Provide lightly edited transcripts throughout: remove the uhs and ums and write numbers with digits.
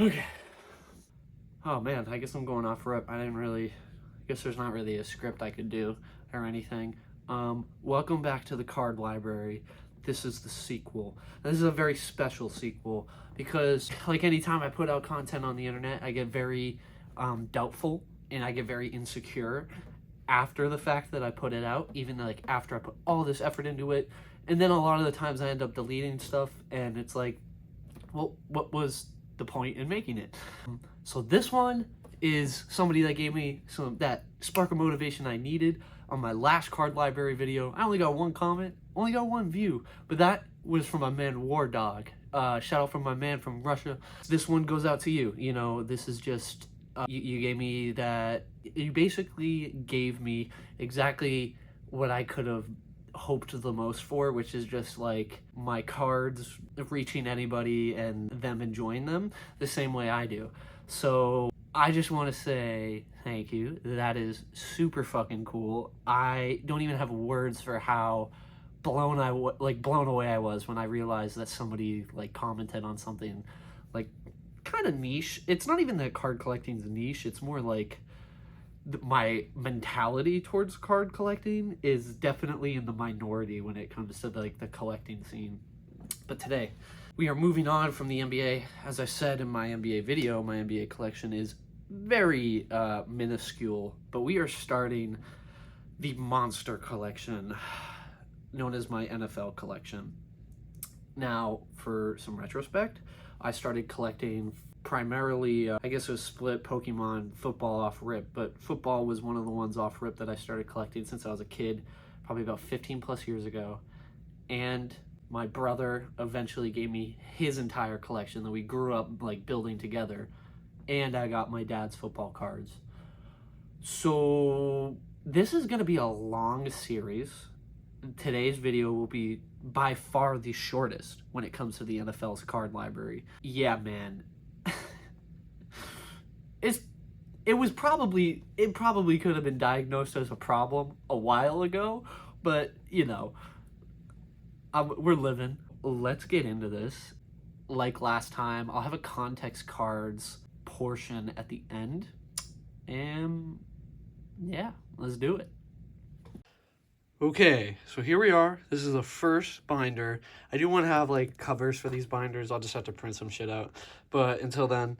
Okay. Oh man, I guess I'm going off rip. I guess there's not really a script I could do or anything. Welcome back to the card library. This is the sequel. This is a very special sequel because, like, anytime I put out content on the internet, I get very doubtful and I get very insecure after the fact that I put it out, even like after I put all this effort into it. And then a lot of the times I end up deleting stuff, and it's like, well, what was the point in making it? So this one is somebody that gave me that spark of motivation I needed on my last card library video. I only got one comment, only got one view, but that was from my man War Dog. Shout out from my man from Russia. This one goes out to you. You know, this is just you gave me that. You basically gave me exactly what I could have hoped the most for, which is just like my cards reaching anybody and them enjoying them the same way I do. So I just want to say thank you. That is super fucking cool. I don't even have words for how blown away I was when I realized that somebody like commented on something like kind of niche. It's not even that card collecting's niche. It's more like my mentality towards card collecting is definitely in the minority when it comes to like the collecting scene. But today we are moving on from the NBA. As I said in my NBA video, my NBA collection is very minuscule, but we are starting the monster collection known as my NFL collection. Now, for some retrospect, I started collecting primarily, I guess it was split Pokemon football off rip, but football was one of the ones off rip that I started collecting since I was a kid, probably about 15 plus years ago. And my brother eventually gave me his entire collection that we grew up like building together, and I got my dad's football cards. So this is going to be a long series. Today's video will be by far the shortest when it comes to the NFL's card library. Yeah, man. It probably could have been diagnosed as a problem a while ago, but you know, we're living. Let's get into this. Like last time, I'll have a context cards portion at the end, and yeah, let's do it. Okay, so here we are. This is the first binder. I do want to have like covers for these binders. I'll just have to print some shit out, but until then,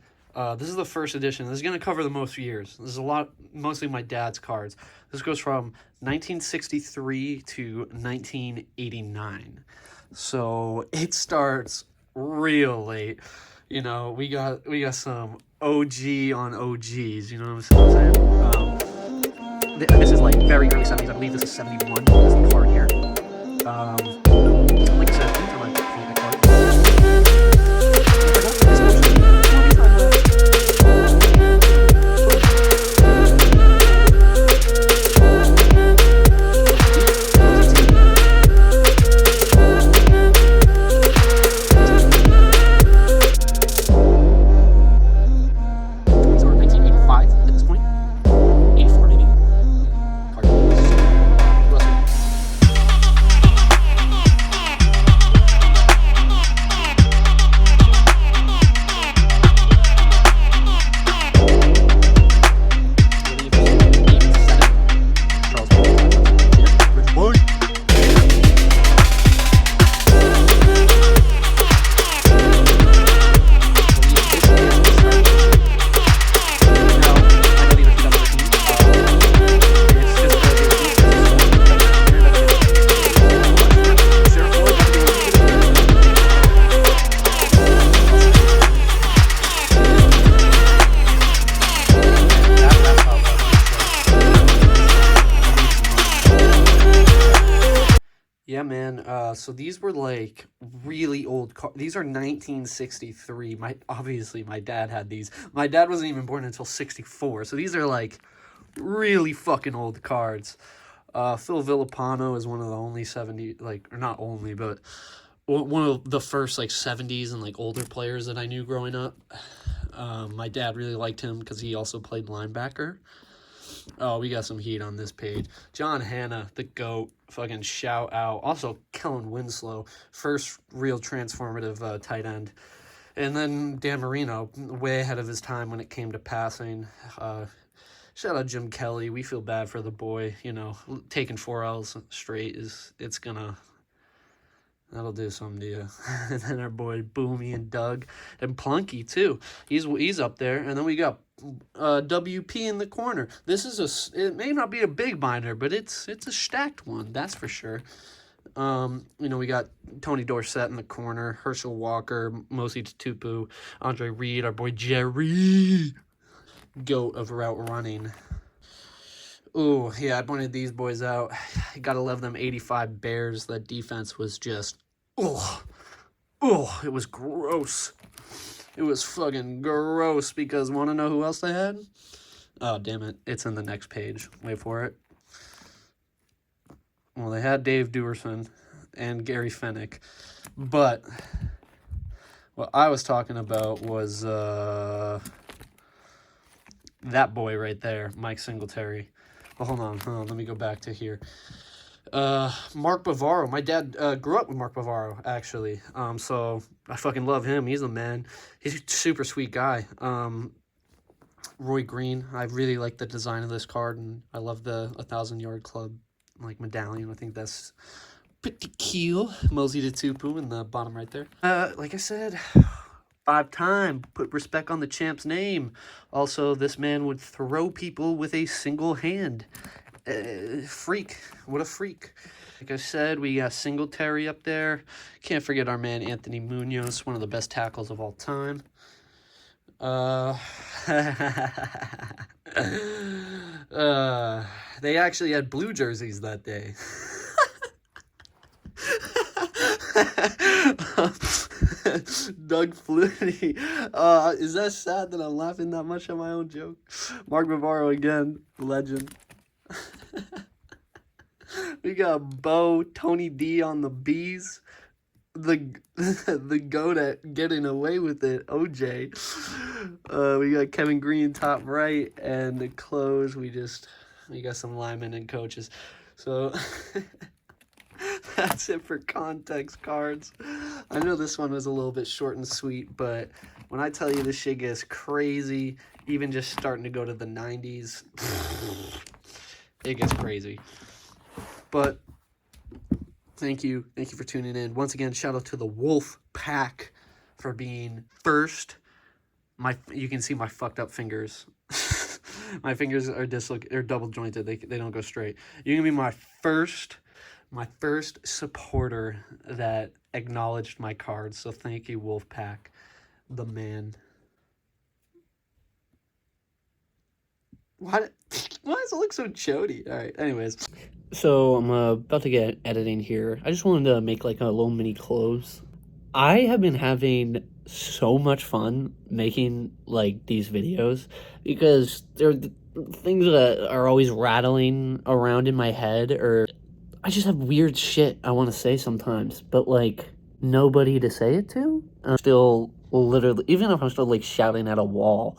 this is the first edition. This is going to cover the most years. This is mostly my dad's cards. This goes from 1963 to 1989. So it starts real late. You know, we got some OG on OGs, you know what I'm saying? This is like very early 70s. I believe this is 71. This is the card here. Like I said, these are my favorite cards. Yeah, man. So these were like really old cards. These are 1963. Obviously my dad had these. My dad wasn't even born until 64. So these are like really fucking old cards. Phil Villapano is one of the only 70, like, or not only, but one of the first like 70s and like older players that I knew growing up. My dad really liked him because he also played linebacker. Oh, we got some heat on this page. John Hanna, the GOAT, fucking shout out. Also, Kellen Winslow, first real transformative tight end And then Dan Marino, way ahead of his time when it came to passing. Shout out Jim Kelly. We feel bad for the boy. You know, taking 4 L's straight that'll do something to you. And then our boy Boomy and Doug and Plunky too. He's up there. And then we got WP in the corner. It may not be a big binder, but it's a stacked one, that's for sure. You know, we got Tony Dorsett in the corner, Herschel Walker, Mosi Tupu, Andre Reed, our boy Jerry, GOAT of route running. Ooh, yeah, I pointed these boys out. I gotta love them 85 Bears. That defense was just, it was gross. It was fucking gross because want to know who else they had? Oh, damn it. It's in the next page. Wait for it. Well, they had Dave Duerson and Gary Fennick, but what I was talking about was that boy right there, Mike Singletary. Oh, hold on, let me go back to here. Mark Bavaro. My dad grew up with Mark Bavaro, actually. So I fucking love him. He's the man. He's a super sweet guy. Roy Green. I really like the design of this card, and I love the 1,000-yard club like medallion. I think that's pretty cool. Mosi Tupu in the bottom right there. Like I said, 5-time. Put respect on the champ's name. Also, this man would throw people with a single hand. Freak. What a freak. Like I said, we got Singletary up there. Can't forget our man Anthony Munoz, one of the best tackles of all time. They actually had blue jerseys that day. Doug Flutie. Is that sad that I'm laughing that much at my own joke? Mark Bavaro again, legend. We got Bo, Tony D on the Bees. The goat at getting away with it, OJ. We got Kevin Green top right, and the close we got some linemen and coaches. So that's it for context cards. I know this one was a little bit short and sweet, but when I tell you this shit gets crazy, even just starting to go to the 90s, it gets crazy. But thank you for tuning in. Once again, shout out to the Wolf Pack for being first. You can see my fucked up fingers. My fingers are double jointed. They don't go straight. You can be my first supporter that acknowledged my cards. So thank you, Wolf Pack, the man. Why does it look so chody? All right, anyways. So I'm about to get editing here. I just wanted to make like a little mini close. I have been having so much fun making like these videos because they're things that are always rattling around in my head, or I just have weird shit I want to say sometimes, but like nobody to say it to. I'm still literally, even if I'm still like shouting at a wall,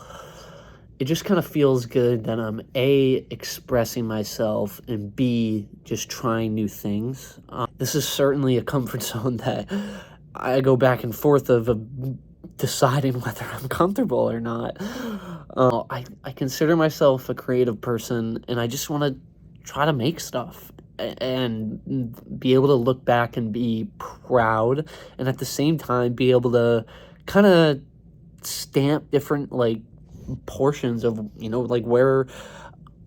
it just kind of feels good that I'm A, expressing myself, and B, just trying new things. This is certainly a comfort zone that I go back and forth of deciding whether I'm comfortable or not. I consider myself a creative person, and I just want to try to make stuff and be able to look back and be proud, and at the same time be able to kind of stamp different like portions of, you know, like where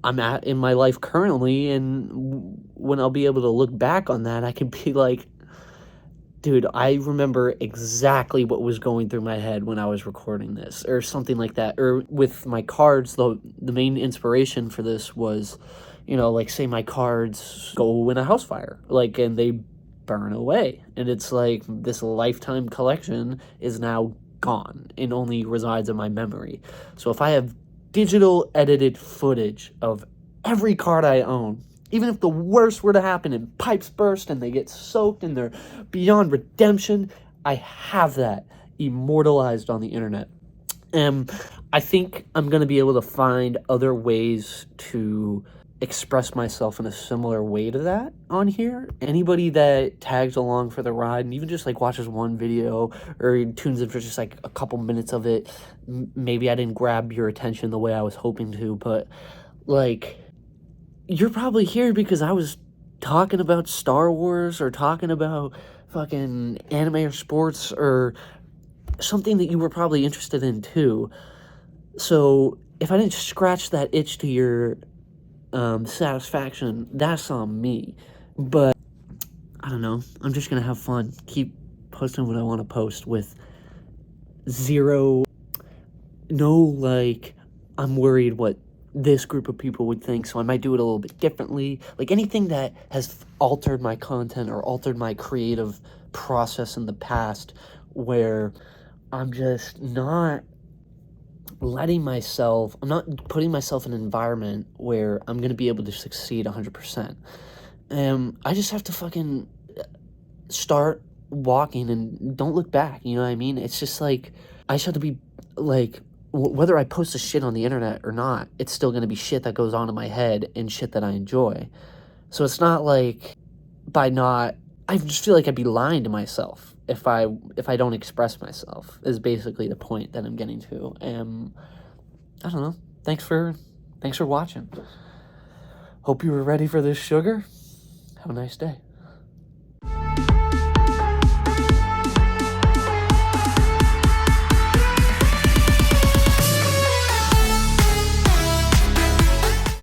I'm at in my life currently, and when I'll be able to look back on that, I can be like, dude, I remember exactly what was going through my head when I was recording this, or something like that. Or with my cards, the main inspiration for this was, you know, like say my cards go in a house fire, like, and they burn away, and it's like this lifetime collection is now gone and only resides in my memory. So if I have digital edited footage of every card I own, even if the worst were to happen and pipes burst and they get soaked and they're beyond redemption, I have that immortalized on the internet. And I think I'm going to be able to find other ways to express myself in a similar way to that on here. Anybody that tags along for the ride and even just like watches one video or tunes in for just like a couple minutes of it, maybe I didn't grab your attention the way I was hoping to, but like, you're probably here because I was talking about Star Wars or talking about fucking anime or sports or something that you were probably interested in too. So if I didn't scratch that itch to your satisfaction, that's on me. But I don't know, I'm just gonna have fun, keep posting what I want to post with no like I'm worried what this group of people would think, so I might do it a little bit differently. Like anything that has altered my content or altered my creative process in the past, where I'm just not I'm not putting myself in an environment where I'm going to be able to succeed 100%. I just have to fucking start walking and don't look back, you know what I mean? It's just like, I just have to be, like, whether I post the shit on the internet or not, it's still going to be shit that goes on in my head and shit that I enjoy. So it's not like, I just feel like I'd be lying to myself if I don't express myself, is basically the point that I'm getting to. I don't know. Thanks for watching. Hope you were ready for this sugar. Have a nice day.